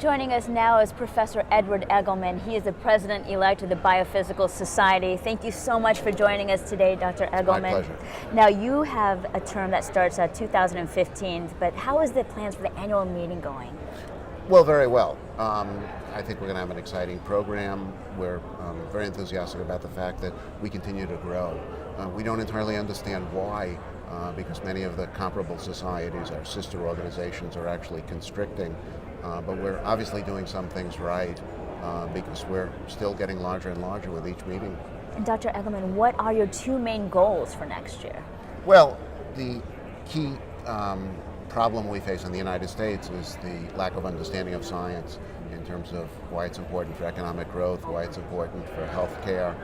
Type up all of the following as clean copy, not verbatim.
Joining us now is Professor Edward Egelman. He is the president-elect of the Biophysical Society. Thank you so much for joining us today, Dr. Egelman. My pleasure. Now, you have a term that starts at 2015, but how is the plans for the annual meeting going? Well, very well. I think we're going to have an exciting program. We're very enthusiastic about the fact that we continue to grow. We don't entirely understand why, because many of the comparable societies, our sister organizations, are actually constricting. But we're obviously doing some things right because we're still getting larger and larger with each meeting. And Dr. Egelman, what are your two main goals for next year? Well, the key problem we face in the United States is the lack of understanding of science in terms of why it's important for economic growth, why it's important for health care.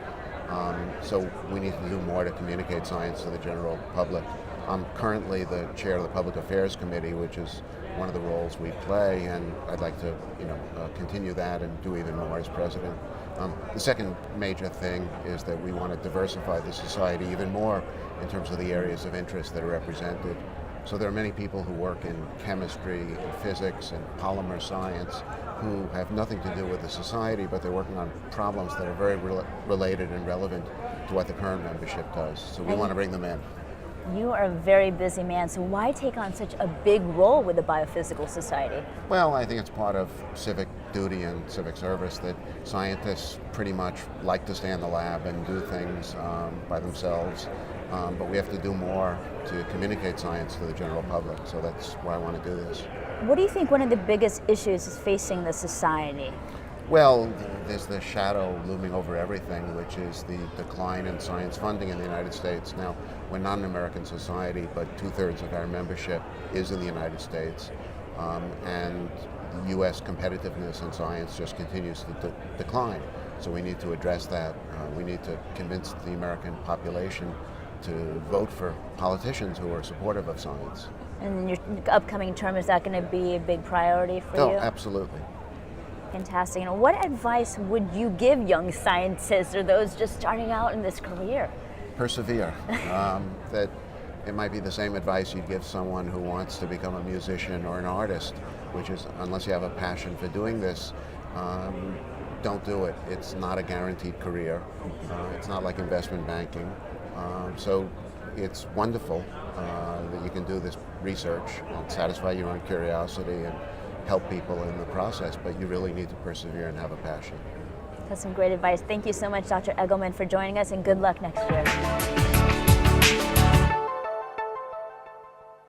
So we need to do more to communicate science to the general public. I'm currently the chair of the Public Affairs Committee, which is one of the roles we play, and I'd like to continue that and do even more as president. The second major thing is that we want to diversify the society even more in terms of the areas of interest that are represented. So there are many people who work in chemistry, and physics, and polymer science who have nothing to do with the society, but they're working on problems that are very related and relevant to what the current membership does. So we want to bring them in. You are a very busy man, so why take on such a big role with the Biophysical Society? Well, I think it's part of civic duty and civic service that scientists pretty much like to stay in the lab and do things by themselves, but we have to do more to communicate science to the general public, so that's why I want to do this. What do you think one of the biggest issues is facing the society? Well, there's the shadow looming over everything, which is the decline in science funding in the United States. Now, we're not an American society, but 2/3 of our membership is in the United States, and U.S. competitiveness in science just continues to decline. So we need to address that. We need to convince the American population to vote for politicians who are supportive of science. And your upcoming term, is that going to be a big priority for you? Oh, absolutely. Fantastic. And what advice would you give young scientists or those just starting out in this career? Persevere. That it might be the same advice you'd give someone who wants to become a musician or an artist, which is unless you have a passion for doing this, don't do it. It's not a guaranteed career. It's not like investment banking. So it's wonderful that you can do this research and satisfy your own curiosity and help people in the process, but you really need to persevere and have a passion. That's some great advice. Thank you so much, Dr. Egelman, for joining us, and good luck next year.